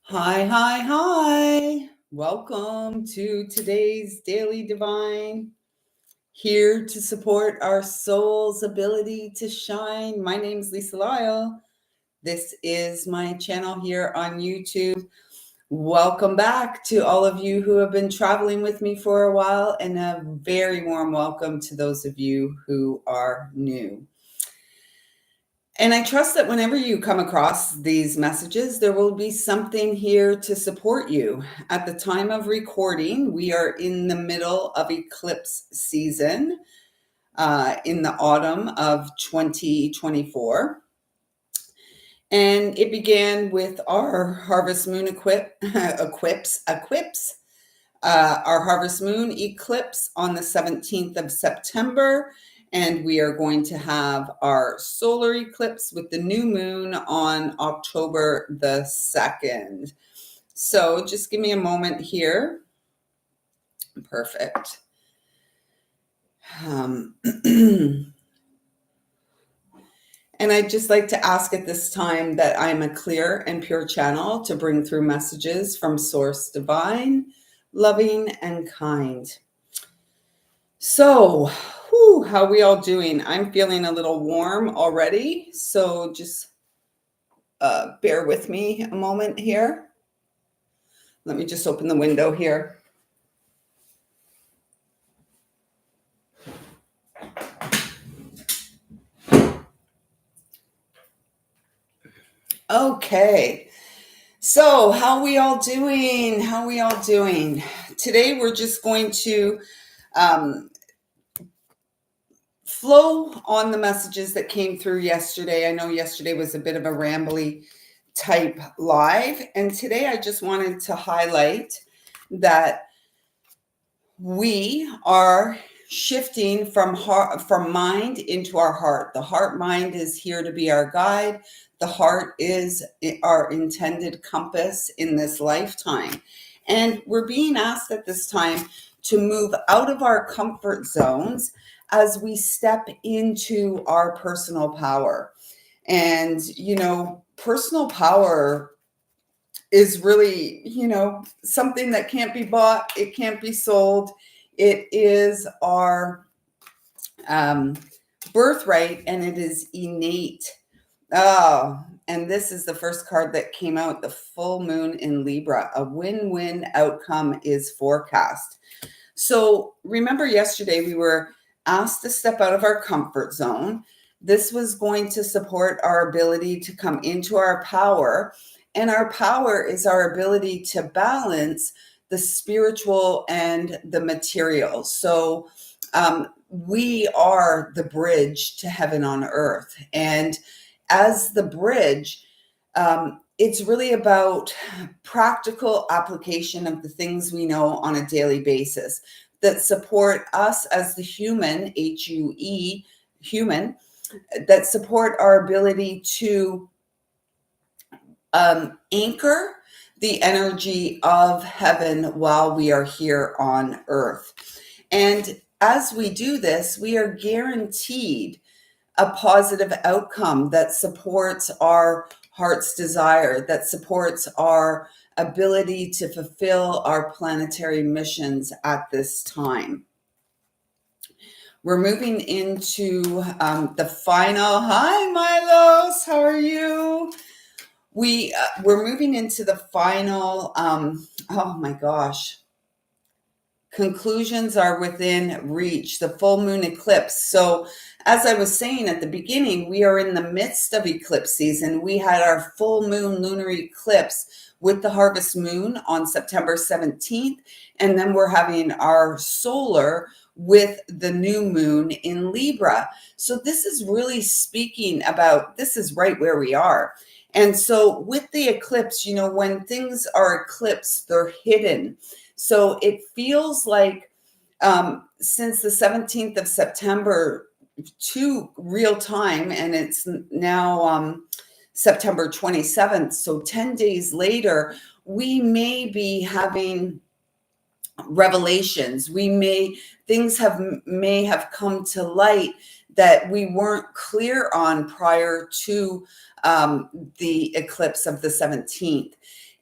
Hi, hi, hi. Welcome to today's Daily Divine. Here to support our soul's ability to shine. My name's Lisa Lyle. This is my channel here on YouTube. Welcome back to all of you who have been traveling with me for a while, and a very warm welcome to those of you who are new. And I trust that whenever you come across these messages, there will be something here to support you. At the time of recording, we are in the middle of eclipse season in the autumn of 2024. And it began with our harvest moon our harvest moon eclipse on the 17th of September. And we are going to have our solar eclipse with the new moon on October the 2nd. So just give me a moment here. Perfect. And I'd just like to ask at this time that I'm a clear and pure channel to bring through messages from Source Divine, loving and kind. So, how are we all doing? I'm feeling a little warm already, so just bear with me a moment here. Let me just open the window here. Okay, so how are we all doing? Today we're just going to flow on the messages that came through yesterday. I know yesterday was a bit of a rambly type live, and today I just wanted to highlight that we are shifting from mind into our heart. The heart mind is here to be our guide. The heart is our intended compass in this lifetime. And we're being asked at this time to move out of our comfort zones as we step into our personal power. And, personal power is really, something that can't be bought. It can't be sold. It is our birthright, and it is innate. And this is the first card that came out, the full moon in Libra. A win-win outcome is forecast. So remember yesterday we were asked to step out of our comfort zone. This was going to support our ability to come into our power. And our power is our ability to balance the spiritual and the material. So we are the bridge to heaven on earth. And as the bridge, it's really about practical application of the things we know on a daily basis that support us as the human, HUE, human, that support our ability to anchor the energy of heaven while we are here on earth. And as we do this, we are guaranteed a positive outcome that supports our heart's desire, that supports our ability to fulfill our planetary missions at this time. We're moving into the final. Hi, Milos. How are you? We're moving into the final. Oh my gosh. Conclusions are within reach, the full moon eclipse. So as I was saying at the beginning, we are in the midst of eclipse season. We had our full moon lunar eclipse with the harvest moon on September 17th. And then we're having our solar with the new moon in Libra. So this is really speaking about, this is right where we are. And so with the eclipse, when things are eclipsed, they're hidden. So it feels like since the 17th of September to real time, and it's now September 27th. So 10 days later, we may be having revelations. Things may have come to light that we weren't clear on prior to the eclipse of the 17th.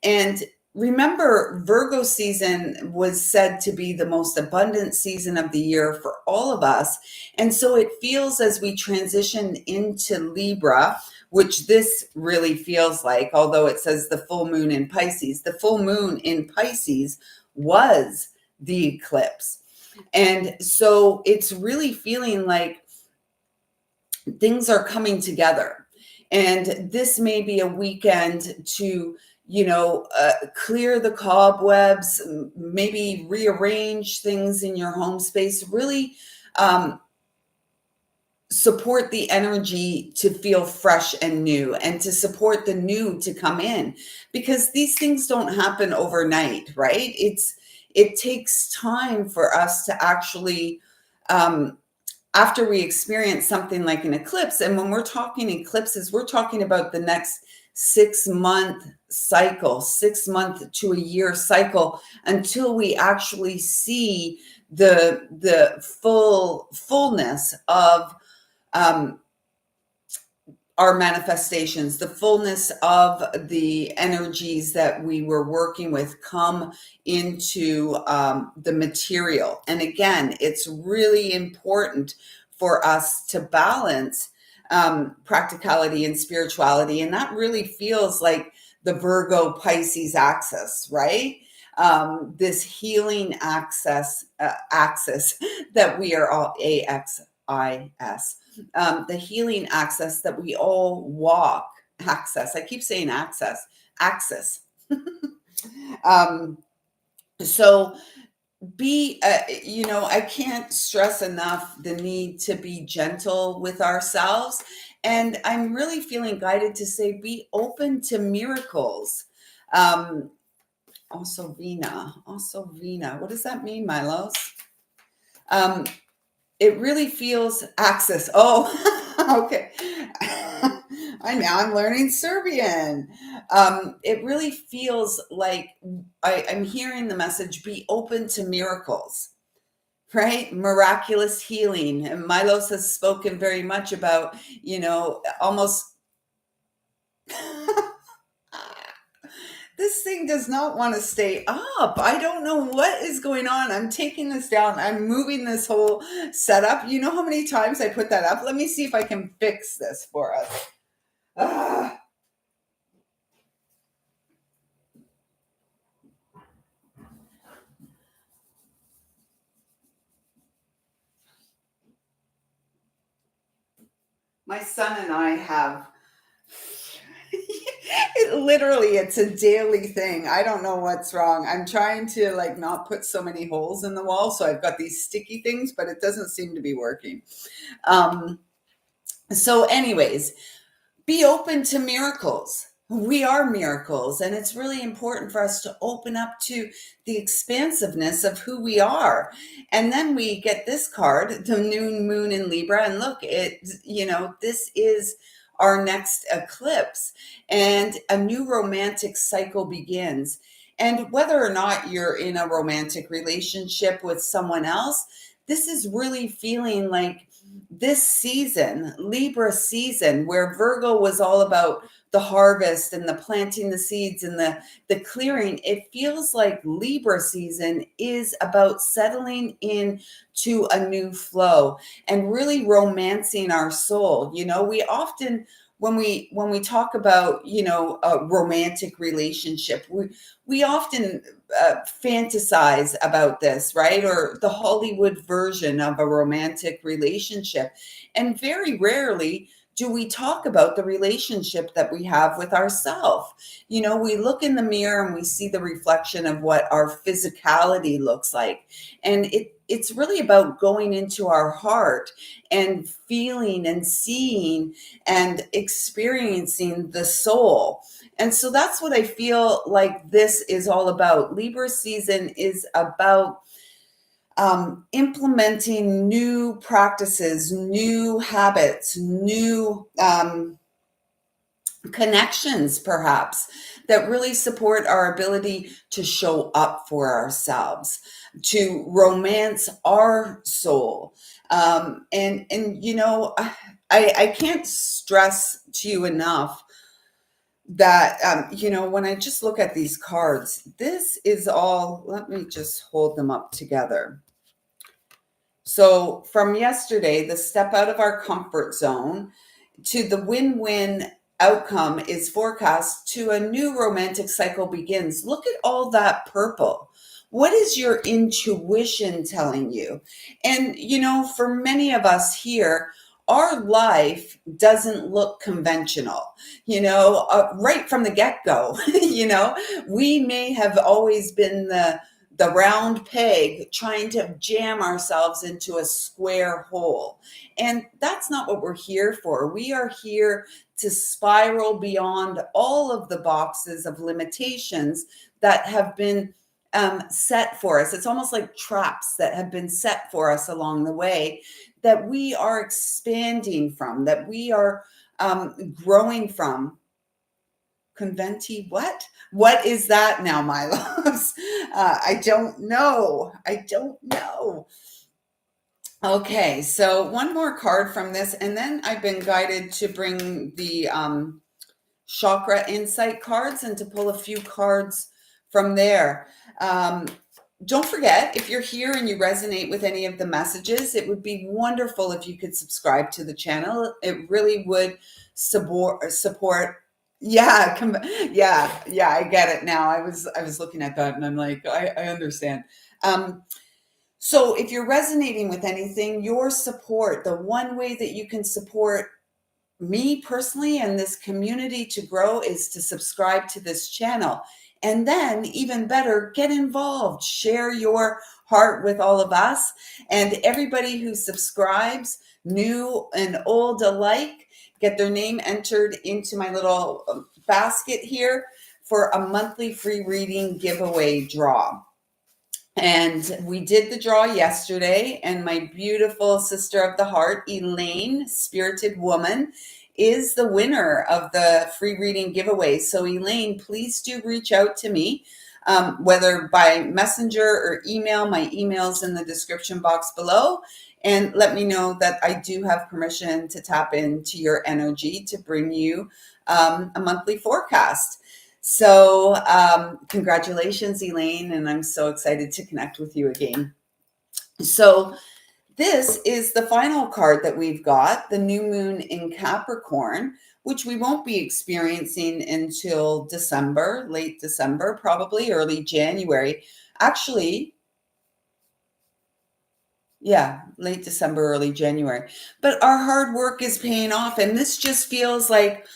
And remember, Virgo season was said to be the most abundant season of the year for all of us. And so it feels as we transition into Libra, which this really feels like, although it says the full moon in Pisces, the full moon in Pisces was the eclipse. And so it's really feeling like things are coming together. And this may be a weekend to, clear the cobwebs, maybe rearrange things in your home space, really support the energy to feel fresh and new, and to support the new to come in, because these things don't happen overnight, right? It takes time for us to actually, after we experience something like an eclipse. And when we're talking eclipses, we're talking about the next 6-month cycle, 6-month to a year cycle, until we actually see the fullness of our manifestations, the fullness of the energies that we were working with come into the material. And again, it's really important for us to balance practicality and spirituality. And that really feels like the Virgo Pisces axis, right? This healing axis that we are all AXIS, the healing access that we all walk. Access. I keep saying access. Axis. So I can't stress enough the need to be gentle with ourselves. And I'm really feeling guided to say, be open to miracles. Also Vina. What does that mean, Milos? It really feels access. Oh, okay. I'm learning Serbian. It really feels like I'm hearing the message, be open to miracles, right? Miraculous healing. And Milos has spoken very much about, almost this thing does not want to stay up. I don't know what is going on. I'm taking this down. I'm moving this whole setup. You know how many times I put that up? Let me see if I can fix this for us. My son and I have it's a daily thing. I don't know what's wrong. I'm trying to not put so many holes in the wall. So I've got these sticky things, but it doesn't seem to be working. So anyways, be open to miracles. We are miracles. And it's really important for us to open up to the expansiveness of who we are. And then we get this card, the new moon in Libra. And look, this is our next eclipse, and a new romantic cycle begins. And whether or not you're in a romantic relationship with someone else, this is really feeling like this season, Libra season, where Virgo was all about the harvest and the planting the seeds and the clearing. It feels like Libra season is about settling in to a new flow and really romancing our soul. We often, when we talk about a romantic relationship, we often fantasize about this, right? Or the Hollywood version of a romantic relationship. And very rarely do we talk about the relationship that we have with ourselves. We look in the mirror and we see the reflection of what our physicality looks like. And it's really about going into our heart and feeling and seeing and experiencing the soul. And so that's what I feel like this is all about. Libra season is about implementing new practices, new habits, new connections, perhaps, that really support our ability to show up for ourselves, to romance our soul. I can't stress to you enough that, when I just look at these cards, this is all, let me just hold them up together. So from yesterday, the step out of our comfort zone to the win-win outcome is forecast to a new romantic cycle begins. Look at all that purple. What is your intuition telling you? And, for many of us here, our life doesn't look conventional, right from the get-go. We may have always been the round peg trying to jam ourselves into a square hole. And that's not what we're here for. We are here to spiral beyond all of the boxes of limitations that have been set for us. It's almost like traps that have been set for us along the way that we are expanding from, that we are growing from. Conventi, what is that now, my loves? I don't know. Okay, so one more card from this, and then I've been guided to bring the chakra insight cards and to pull a few cards from there. Don't forget, if you're here and you resonate with any of the messages, it would be wonderful if you could subscribe to the channel. It really would support. Yeah, I get it now. I was looking at that and I'm like, I understand. So if you're resonating with anything, your support, the one way that you can support me personally and this community to grow is to subscribe to this channel. And then even better, get involved, share your heart with all of us. And everybody who subscribes, new and old alike, get their name entered into my little basket here for a monthly free reading giveaway draw. And we did the draw yesterday, and my beautiful sister of the heart, Elaine, Spirited Woman, is the winner of the free reading giveaway. So Elaine, please do reach out to me, whether by messenger or email. My email's in the description box below. And let me know that I do have permission to tap into your energy to bring you a monthly forecast. So congratulations, Elaine, and I'm so excited to connect with you again. So this is the final card that we've got, the new moon in Capricorn, which we won't be experiencing until December, late December, probably early January. Actually, yeah, late December, early January. But our hard work is paying off. And this just feels like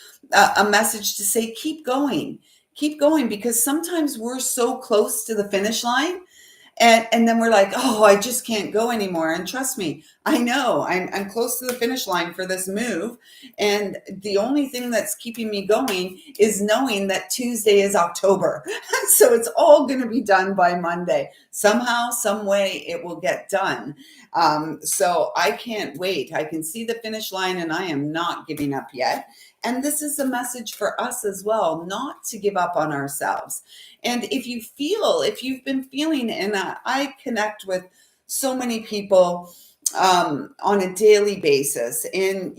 a message to say, keep going, because sometimes we're so close to the finish line. And then we're like, oh, I just can't go anymore. And trust me, I know I'm close to the finish line for this move. And the only thing that's keeping me going is knowing that Tuesday is October. So it's all going to be done by Monday. Somehow, some way it will get done. So I can't wait. I can see the finish line and I am not giving up yet. And this is a message for us as well, not to give up on ourselves. And if you've been feeling, and I connect with so many people on a daily basis, and,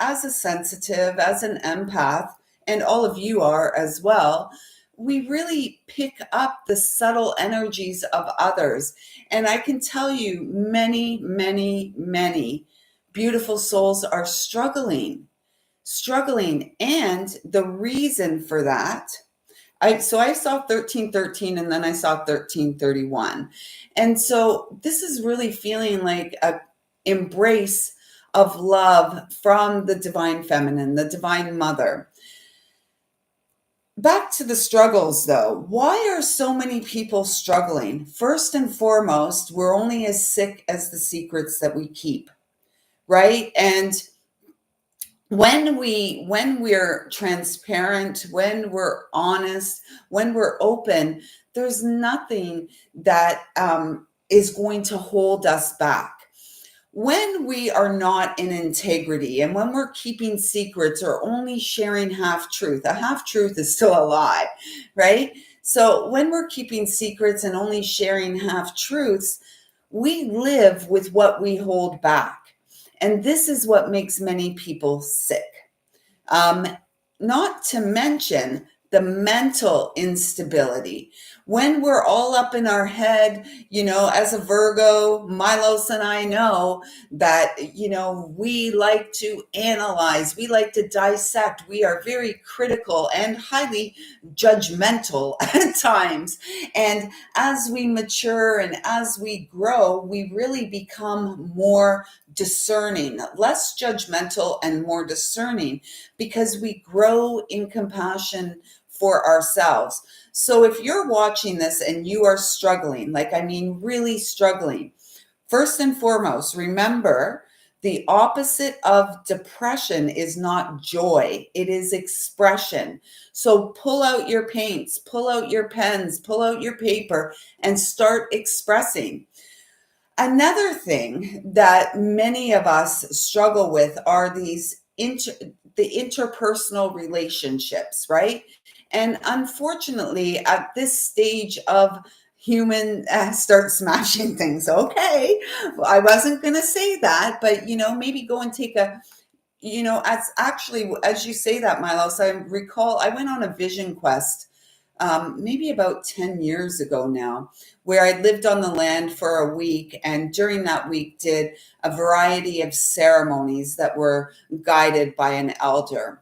as a sensitive, as an empath, and all of you are as well, we really pick up the subtle energies of others. And I can tell you many, many, many beautiful souls are struggling. And the reason for that, I saw 1313 and then I saw 1331. And so this is really feeling like a embrace of love from the divine feminine, the divine mother. Back to the struggles though. Why are so many people struggling? First and foremost, we're only as sick as the secrets that we keep, right? And when we're transparent, when we're honest, when we're open, there's nothing that is going to hold us back. When we are not in integrity and when we're keeping secrets or only sharing half truth, a half truth is still a lie, right? So when we're keeping secrets and only sharing half truths, we live with what we hold back. And this is what makes many people sick. not to mention the mental instability. When we're all up in our head, as a Virgo, Milos and I know that, we like to analyze, we like to dissect, we are very critical and highly judgmental at times. And as we mature and as we grow, we really become more discerning, less judgmental and more discerning, because we grow in compassion for ourselves. So if you're watching this and you are struggling, really struggling, first and foremost, remember the opposite of depression is not joy, it is expression. So pull out your paints, pull out your pens, pull out your paper, and start expressing. Another thing that many of us struggle with are the interpersonal relationships, right? And unfortunately, at this stage of human start smashing things. Okay, I wasn't going to say that, but maybe go and take a, as actually, as you say that, Milos, I recall I went on a vision quest maybe about 10 years ago now, where I lived on the land for a week, and during that week did a variety of ceremonies that were guided by an elder.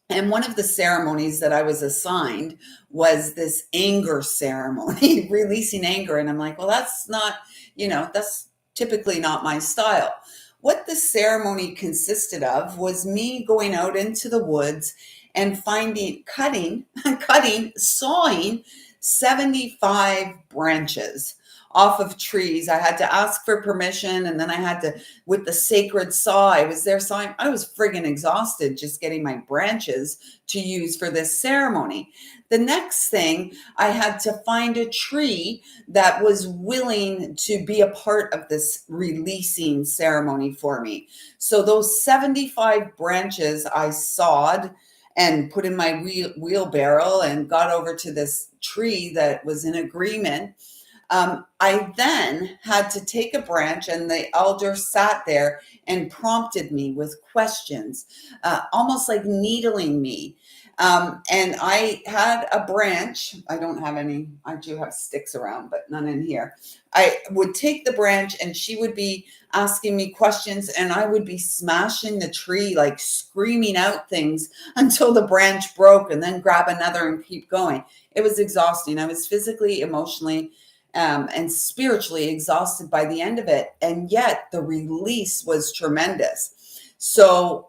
And one of the ceremonies that I was assigned was this anger ceremony, releasing anger. And I'm like, well, that's not, that's typically not my style. What the ceremony consisted of was me going out into the woods and sawing 75 branches off of trees. I had to ask for permission, and then I had to, with the sacred saw, I was there sawing. I was friggin' exhausted just getting my branches to use for this ceremony. The next thing, I had to find a tree that was willing to be a part of this releasing ceremony for me. So those 75 branches I sawed and put in my wheelbarrow and got over to this tree that was in agreement. I then had to take a branch, and the elder sat there and prompted me with questions, almost like needling me. And I had a branch. I don't have any, I do have sticks around, but none in here. I would take the branch, and she would be asking me questions, and I would be smashing the tree, like screaming out things until the branch broke, and then grab another and keep going. It was exhausting. I was physically, emotionally, and spiritually exhausted by the end of it. And yet the release was tremendous. So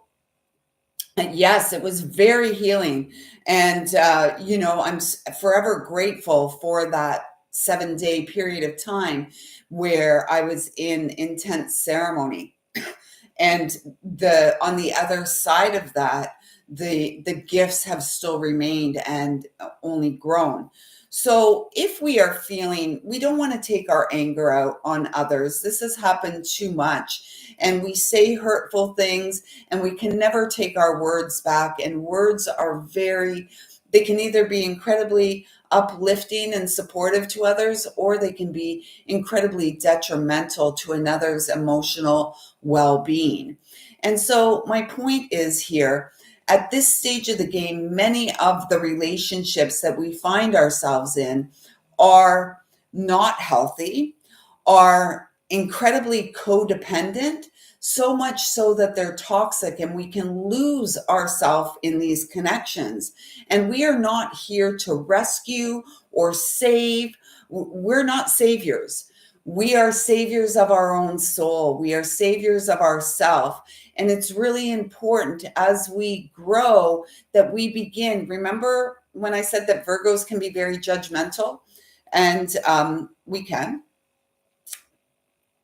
yes, it was very healing. And, I'm forever grateful for that 7-day period of time where I was in intense ceremony. And on the other side of that, the gifts have still remained and only grown. So if we are feeling, we don't want to take our anger out on others. This has happened too much. And we say hurtful things, and we can never take our words back. And words are they can either be incredibly uplifting and supportive to others, or they can be incredibly detrimental to another's emotional well-being. And so my point is here, at this stage of the game, many of the relationships that we find ourselves in are not healthy, are incredibly codependent, so much so that they're toxic, and we can lose ourselves in these connections. And we are not here to rescue or save. We're not saviors. We are saviors of our own soul. We are saviors of ourself. And it's really important as we grow that we begin. Remember when I said that Virgos can be very judgmental? And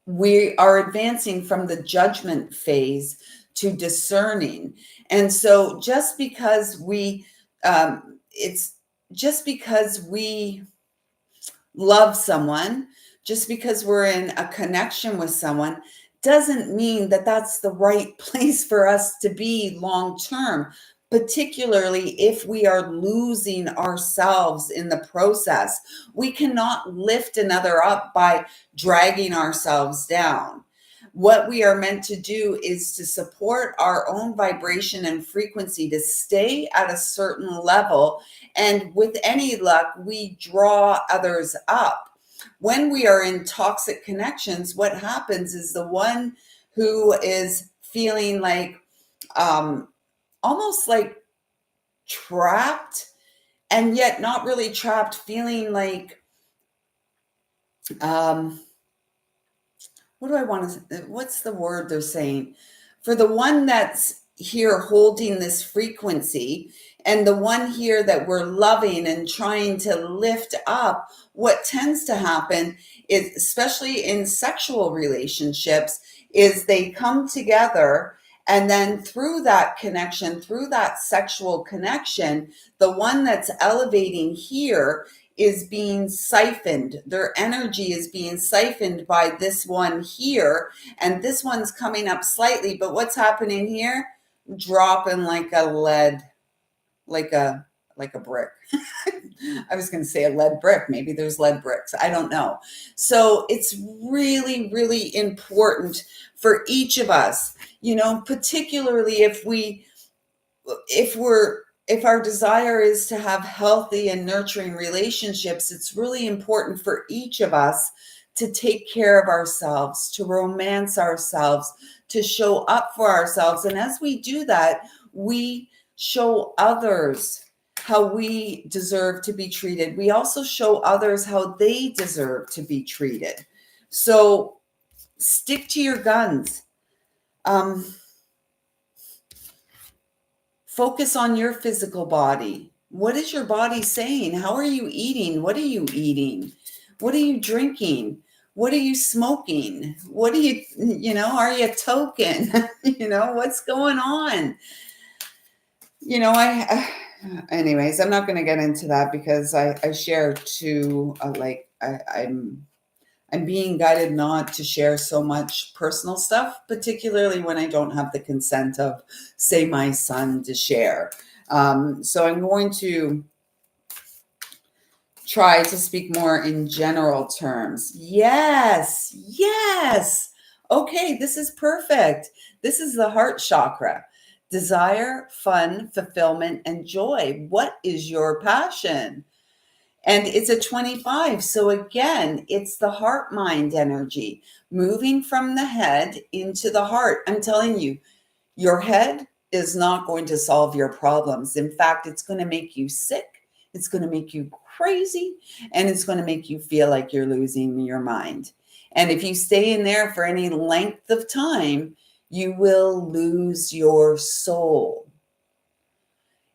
we are advancing from the judgment phase to discerning. And so just because we love someone, just because we're in a connection with someone, doesn't mean that that's the right place for us to be long term, particularly if we are losing ourselves in the process. We cannot lift another up by dragging ourselves down. What we are meant to do is to support our own vibration and frequency to stay at a certain level. And with any luck, we draw others up. When we are in toxic connections, what happens is the one who is feeling like almost like trapped, and yet not really trapped, feeling like what do I want to, what's the word they're saying? For the one that's here holding this frequency and the one here that we're loving and trying to lift up, what tends to happen is, especially in sexual relationships, is they come together, and then through that connection, through that sexual connection, the one that's elevating here is being siphoned. Their energy is being siphoned by this one here, and this one's coming up slightly, but what's happening here? Dropping like a lead, like a brick. I was going to say a lead brick. Maybe there's lead bricks. I don't know. So it's really, really important for each of us, particularly if our desire is to have healthy and nurturing relationships, it's really important for each of us to take care of ourselves, to romance ourselves, to show up for ourselves. And as we do that, we show others how we deserve to be treated. We also show others how they deserve to be treated. So stick to your guns. Focus on your physical body. What is your body saying? How are you eating? What are you eating? What are you drinking? What are you smoking? What are you, are you token? What's going on? Anyways, I'm not going to get into that because I share too, I'm being guided not to share so much personal stuff, particularly when I don't have the consent of, say, my son to share. So I'm going to try to speak more in general terms. Yes. Okay, this is perfect. This is the heart chakra. Desire, fun, fulfillment, and joy. What is your passion? And it's a 25. So again, it's the heart mind energy moving from the head into the heart. I'm telling you, your head is not going to solve your problems. In fact, it's going to make you sick. It's going to make you crazy. And it's going to make you feel like you're losing your mind. And if you stay in there for any length of time, you will lose your soul.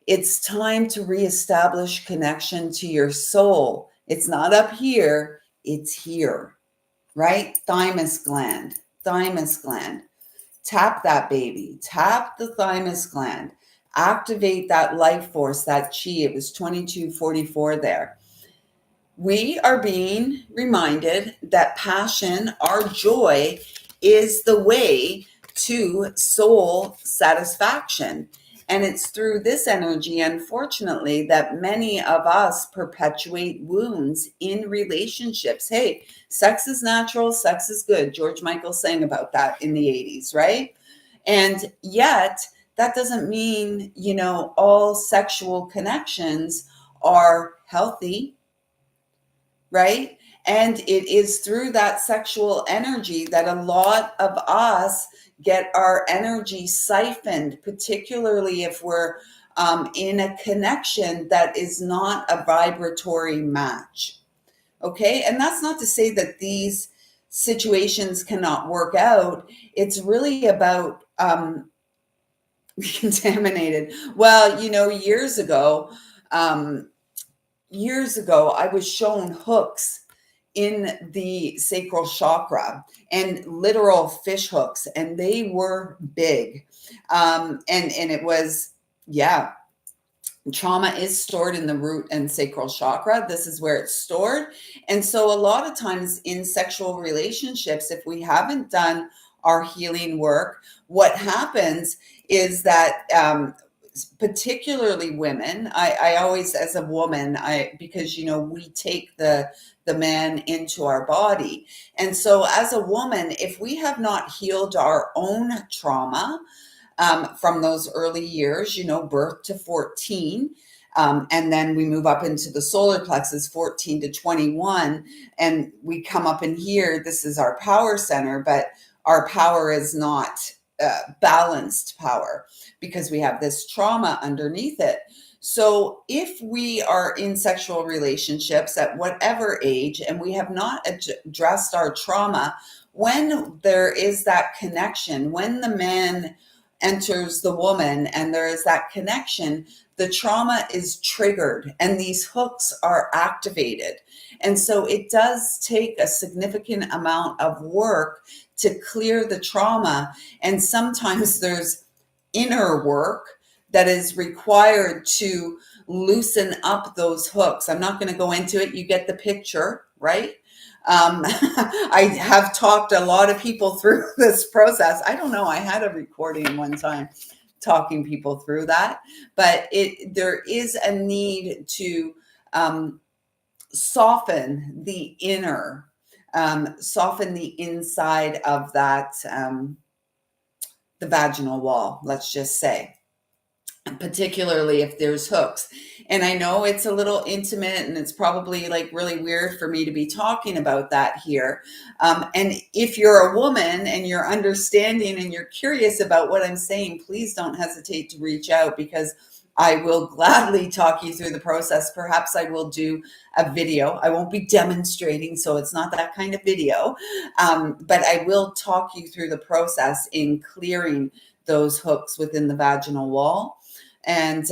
It's time to reestablish connection to your soul. It's not up here, it's here, right? Thymus gland. Tap that baby. Tap the thymus gland. Activate that life force, that chi. It was 2244 there. We are being reminded that passion, our joy, is the way to soul satisfaction. And it's through this energy, unfortunately, that many of us perpetuate wounds in relationships. Hey, sex is natural, sex is good. George Michael sang about that in the 80s, right? And yet, that doesn't mean, all sexual connections are healthy, right? And it is through that sexual energy that a lot of us get our energy siphoned, particularly if we're in a connection that is not a vibratory match. Okay. And that's not to say that these situations cannot work out. It's really about contaminated. Well, years ago, I was shown hooks in the sacral chakra and literal fish hooks, and they were big. And it was, trauma is stored in the root and sacral chakra. This is where it's stored. And so a lot of times in sexual relationships, if we haven't done our healing work, what happens is that particularly women. I always, as a woman, because we take the man into our body, and so as a woman, if we have not healed our own trauma from those early years, birth to 14. And then we move up into the solar plexus, 14 to 21. And we come up in here. This is our power center, but our power is not balanced power because we have this trauma underneath it. So if we are in sexual relationships at whatever age and we have not addressed our trauma, when there is that connection, when the man enters the woman and there is that connection, the trauma is triggered and these hooks are activated. And so it does take a significant amount of work to clear the trauma. And sometimes there's inner work that is required to loosen up those hooks. I'm not going to go into it. You get the picture, right? I have talked a lot of people through this process. I don't know. I had a recording one time talking people through that, but there is a need to soften the inner, soften the inside of that, the vaginal wall, let's just say, particularly if there's hooks. And I know it's a little intimate and it's probably like really weird for me to be talking about that here. And if you're a woman and you're understanding and you're curious about what I'm saying, please don't hesitate to reach out, because I will gladly talk you through the process. Perhaps I will do a video. I won't be demonstrating, so it's not that kind of video. But I will talk you through the process in clearing those hooks within the vaginal wall. And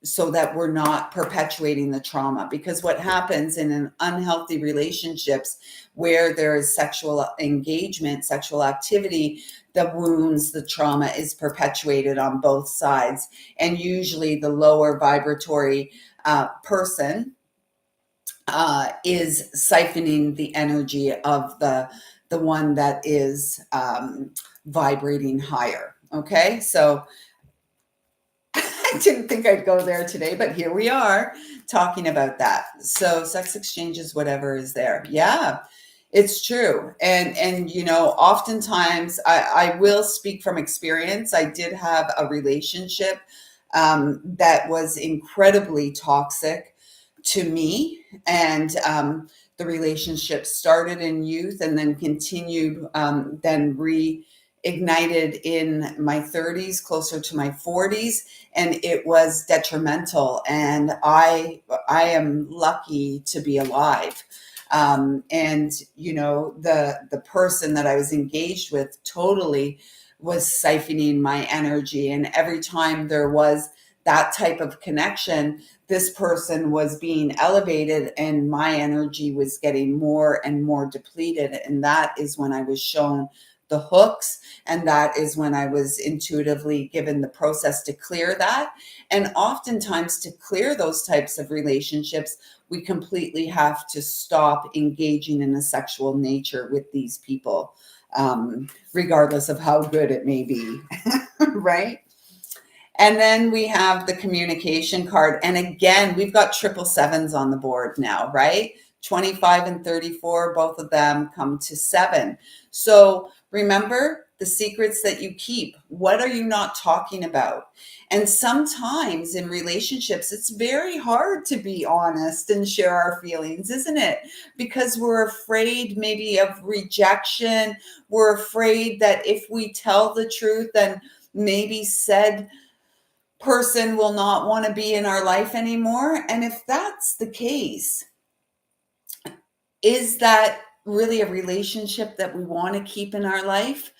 so that we're not perpetuating the trauma. Because what happens in an unhealthy relationships where there is sexual engagement, sexual activity, the wounds, the trauma is perpetuated on both sides. And usually the lower vibratory person is siphoning the energy of the one that is vibrating higher. Okay, so I didn't think I'd go there today, but here we are talking about that. So sex exchanges, whatever is there. Yeah, it's true. And oftentimes I will speak from experience. I did have a relationship that was incredibly toxic to me. And the relationship started in youth and then continued, then reignited in my 30s, closer to my 40s, and it was detrimental. And I am lucky to be alive. And the person that I was engaged with totally was siphoning my energy. And every time there was that type of connection, this person was being elevated and my energy was getting more and more depleted. And that is when I was shown the hooks. And that is when I was intuitively given the process to clear that. And oftentimes to clear those types of relationships, we completely have to stop engaging in a sexual nature with these people, regardless of how good it may be, right? And then we have the communication card. And again, we've got 777s on the board now, right? 25 and 34, both of them come to 7. So remember the secrets that you keep. What are you not talking about? And sometimes in relationships, it's very hard to be honest and share our feelings, isn't it? Because we're afraid maybe of rejection. We're afraid that if we tell the truth, then maybe said person will not want to be in our life anymore. And if that's the case, is that really a relationship that we want to keep in our life?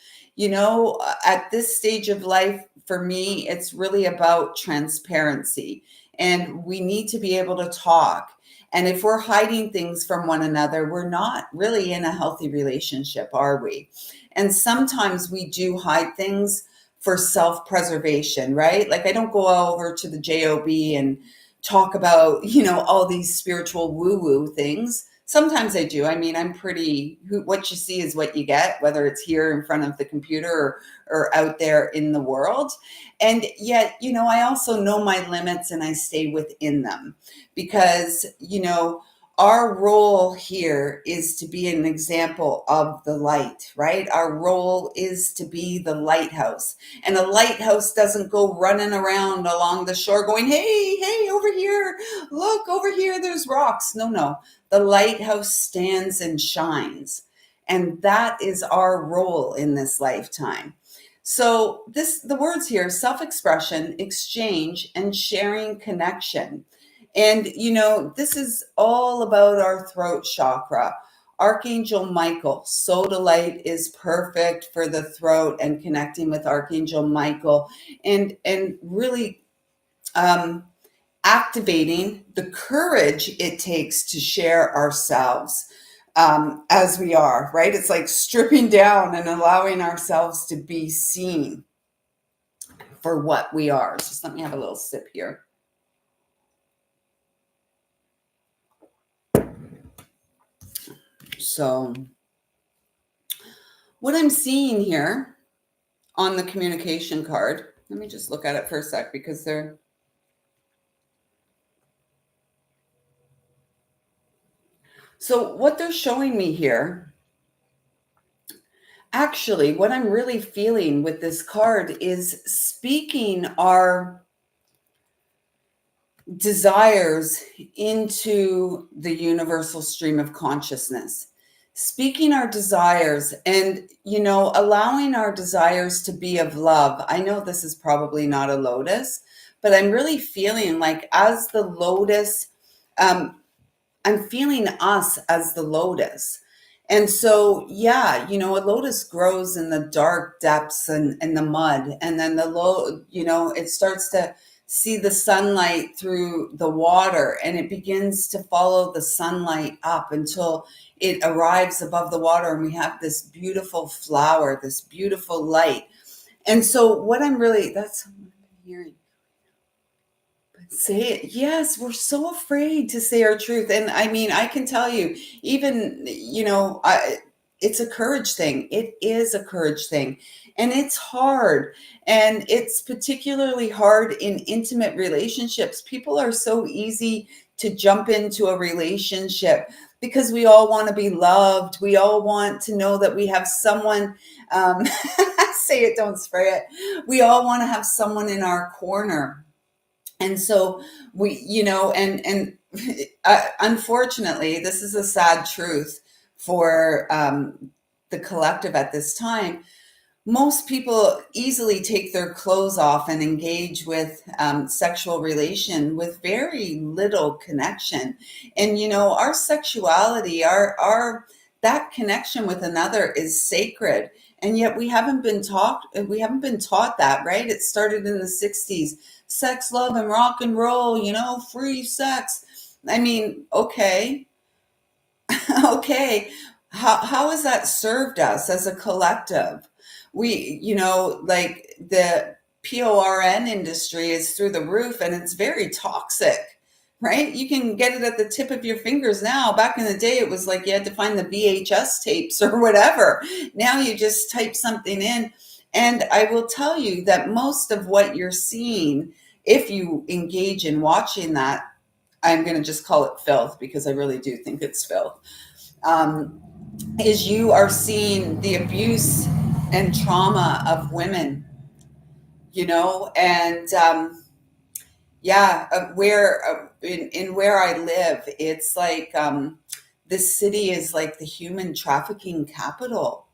At this stage of life, for me, it's really about transparency, and we need to be able to talk. And if we're hiding things from one another, we're not really in a healthy relationship, are we? And sometimes we do hide things for self-preservation, right? Like I don't go over to the JOB and talk about, all these spiritual woo-woo things. Sometimes I do. I mean, I'm pretty, what you see is what you get, whether it's here in front of the computer or out there in the world. And yet, I also know my limits and I stay within them because, our role here is to be an example of the light, right? Our role is to be the lighthouse. And a lighthouse doesn't go running around along the shore going, hey, hey, over here, look, over here, there's rocks. No, no. The lighthouse stands and shines. And that is our role in this lifetime. So the words here, self-expression, exchange, and sharing connection. And, this is all about our throat chakra. Archangel Michael, sodalite is perfect for the throat and connecting with Archangel Michael and really activating the courage it takes to share ourselves as we are, right? It's like stripping down and allowing ourselves to be seen for what we are. Just let me have a little sip here. So what I'm seeing here on the communication card, let me just look at it for a sec because so what they're showing me here, actually, what I'm really feeling with this card is speaking our desires into the universal stream of consciousness. Speaking our desires and, allowing our desires to be of love. I know this is probably not a lotus, but I'm really feeling like as the lotus, I'm feeling us as the lotus. And so, yeah, a lotus grows in the dark depths and the mud. And then it starts to see the sunlight through the water and it begins to follow the sunlight up until it arrives above the water. And we have this beautiful flower, this beautiful light. And so what that's what I'm hearing. Say it. Yes, we're so afraid to say our truth. And I mean, I can tell you, even, it's a courage thing. It is a courage thing. And it's hard. And it's particularly hard in intimate relationships. People are so easy to jump into a relationship because we all want to be loved. We all want to know that we have someone, say it, don't spray it. We all want to have someone in our corner. And so and unfortunately, this is a sad truth for the collective at this time. Most people easily take their clothes off and engage with sexual relation with very little connection. And, our sexuality, our that connection with another is sacred. And yet we haven't been taught that, right? It started in the 60s. Sex, love, and rock and roll, free sex. I mean, okay. Okay. How has that served us as a collective? We, like the PORN industry is through the roof and it's very toxic, right? You can get it at the tip of your fingers now. Back in the day, it was like you had to find the VHS tapes or whatever. Now you just type something in. And I will tell you that most of what you're seeing, if you engage in watching that, I'm going to just call it filth because I really do think it's filth. Is you are seeing the abuse and trauma of women, and where in where I live, it's like this city is like the human trafficking capital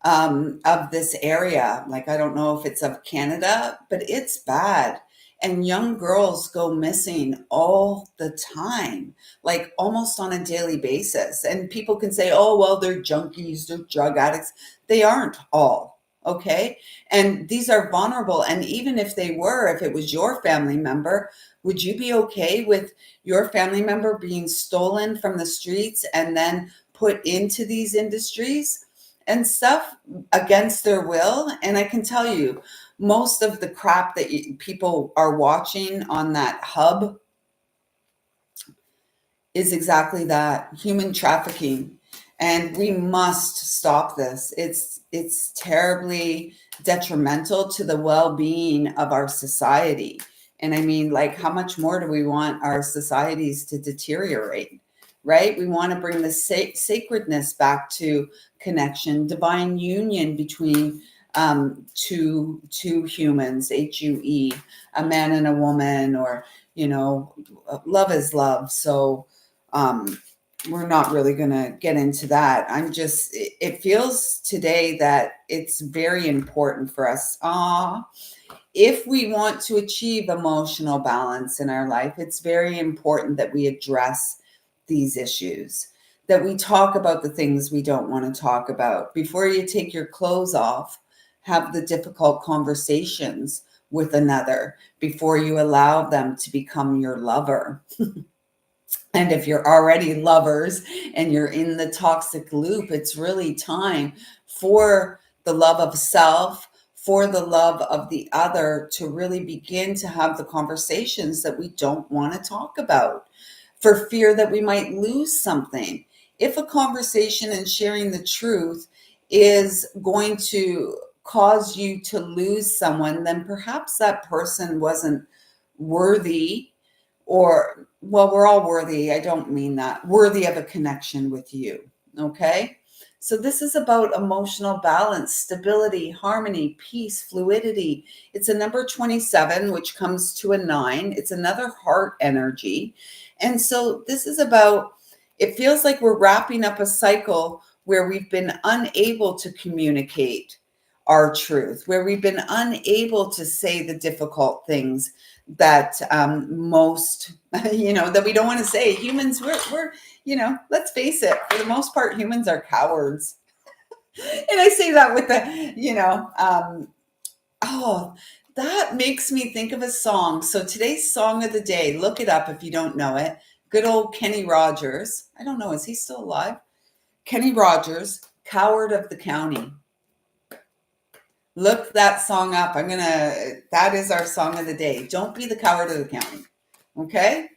of this area. Like, I don't know if it's of Canada, but it's bad. And young girls go missing all the time, like almost on a daily basis. And people can say, oh, well, they're junkies, they're drug addicts. They aren't all, okay? And these are vulnerable. And even if they were, if it was your family member, would you be okay with your family member being stolen from the streets and then put into these industries and stuff against their will? And I can tell you, most of the crap that people are watching on that hub, is exactly that, human trafficking. And we must stop this. It's terribly detrimental to the well-being of our society. And I mean, like, how much more do we want our societies to deteriorate? Right? We want to bring the sacredness back to connection, divine union between two humans, HUE, a man and a woman, or love is love. So um, we're not really going to get into that. It feels today that it's very important for us. If we want to achieve emotional balance in our life, it's very important that we address these issues, that we talk about the things we don't want to talk about. Before you take your clothes off, have the difficult conversations with another before you allow them to become your lover. And if you're already lovers and you're in the toxic loop, it's really time for the love of self, for the love of the other, to really begin to have the conversations that we don't want to talk about, for fear that we might lose something. If a conversation and sharing the truth is going to cause you to lose someone, then perhaps that person wasn't worthy, or, well, we're all worthy. I don't mean that. Worthy of a connection with you. Okay. So this is about emotional balance, stability, harmony, peace, fluidity. It's a number 27, which comes to a 9. It's another heart energy. And so this is about, it feels like we're wrapping up a cycle where we've been unable to communicate our truth, where we've been unable to say the difficult things that most, that we don't want to say. Humans, we're, let's face it, for the most part, humans are cowards. And I say that with the, oh, that makes me think of a song. So today's song of the day, look it up if you don't know it. Good old Kenny Rogers. I don't know, is he still alive? Kenny Rogers, Coward of the County. Look that song up. That is our song of the day. Don't be the coward of the county. Okay?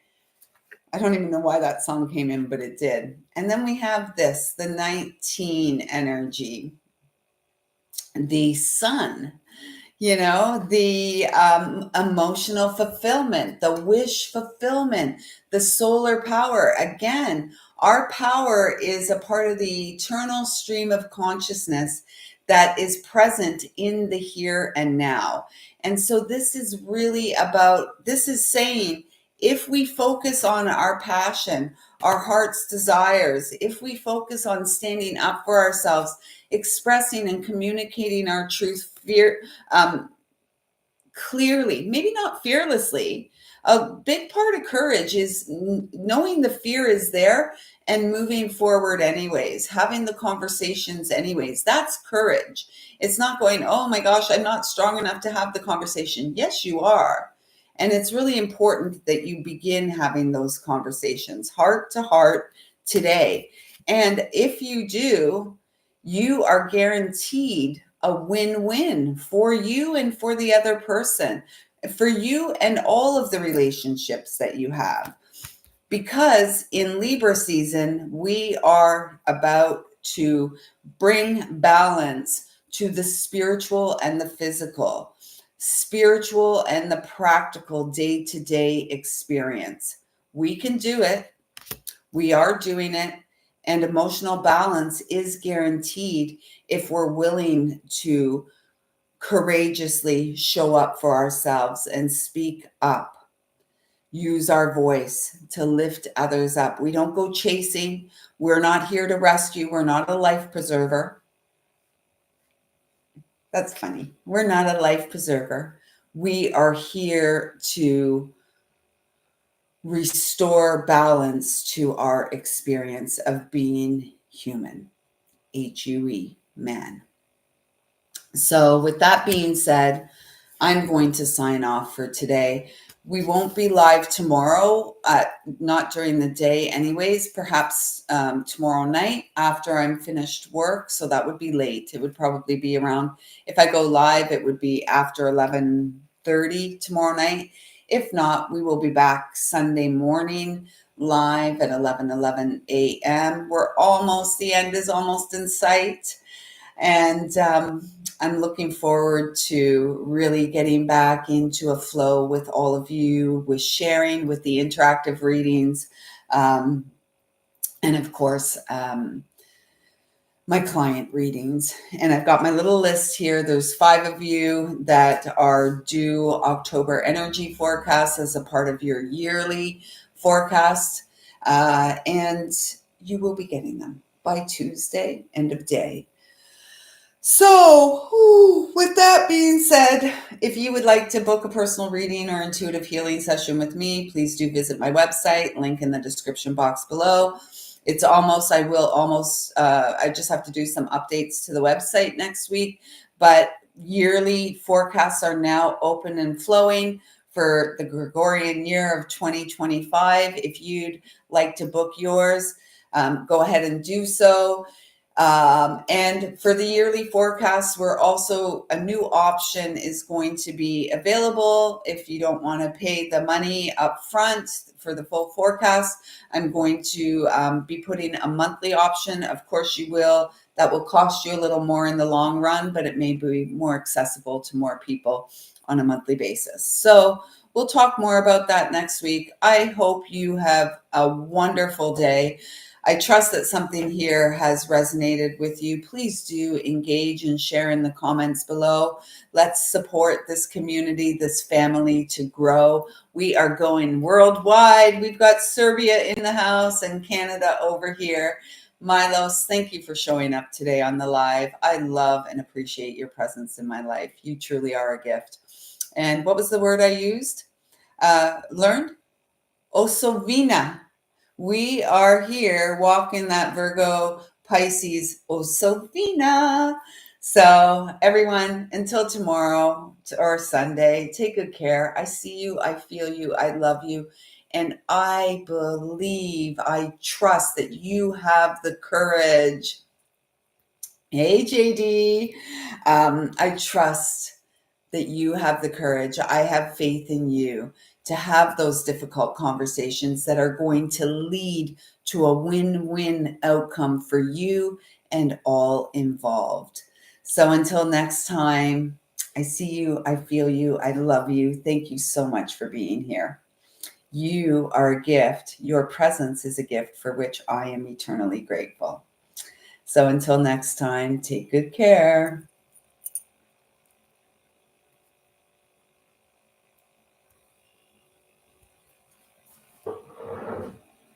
I don't even know why that song came in, but it did. And then we have this, the 19 energy, the sun, the emotional fulfillment, the wish fulfillment, the solar power. Again, our power is a part of the eternal stream of consciousness that is present in the here and now. And so this is really about, this is saying, if we focus on our passion, our heart's desires, if we focus on standing up for ourselves, expressing and communicating our truth, clearly, maybe not fearlessly. A big part of courage is knowing the fear is there and moving forward anyways, having the conversations anyways. That's courage. It's not going, oh my gosh, I'm not strong enough to have the conversation. Yes, you are. And it's really important that you begin having those conversations heart to heart today. And if you do, you are guaranteed a win-win for you and for the other person, for you and all of the relationships that you have. Because in Libra season, we are about to bring balance to the spiritual and the physical, spiritual and the practical day-to-day experience. We can do it. We are doing it. And emotional balance is guaranteed if we're willing to courageously show up for ourselves and speak up. Use our voice to lift others up. We don't go chasing. We're not here to rescue. We're not a life preserver. That's funny. We're not a life preserver. We are here to restore balance to our experience of being human. HUE, man. So, with that being said, I'm going to sign off for today. We won't be live tomorrow, not during the day anyways, perhaps tomorrow night after I'm finished work. So that would be late. It would probably be around, if I go live, it would be after 11:30 tomorrow night. If not, we will be back Sunday morning live at 11:11 a.m. The end is almost in sight. And I'm looking forward to really getting back into a flow with all of you, with sharing, with the interactive readings. And of course, my client readings. And I've got my little list here. There's 5 of you that are due October energy forecast as a part of your yearly forecast. And you will be getting them by Tuesday, end of day. So, with that being said, if you would like to book a personal reading or intuitive healing session with me, please do visit my website, link in the description box below. I just have to do some updates to the website next week, but yearly forecasts are now open and flowing for the Gregorian year of 2025. If you'd like to book yours, go ahead and do so. And for the yearly forecast, a new option is going to be available. If you don't want to pay the money up front for the full forecast, I'm going to be putting a monthly option. Of course you will. That will cost you a little more in the long run, but it may be more accessible to more people on a monthly basis. So we'll talk more about that next week. I hope you have a wonderful day. I trust that something here has resonated with you. Please do engage and share in the comments below. Let's support this community, this family to grow. We are going worldwide. We've got Serbia in the house and Canada over here. Milos, thank you for showing up today on the live. I love and appreciate your presence in my life. You truly are a gift. And what was the word I used? Learned? Osovina. We are here walking that Virgo Pisces Osovina. So everyone, until tomorrow or Sunday, take good care. I see you. I feel you. I love you. And I trust that you have the courage. Hey, JD. I trust that you have the courage. I have faith in you to have those difficult conversations that are going to lead to a win-win outcome for you and all involved. So until next time, I see you, I feel you, I love you. Thank you so much for being here. You are a gift. Your presence is a gift for which I am eternally grateful. So until next time, take good care.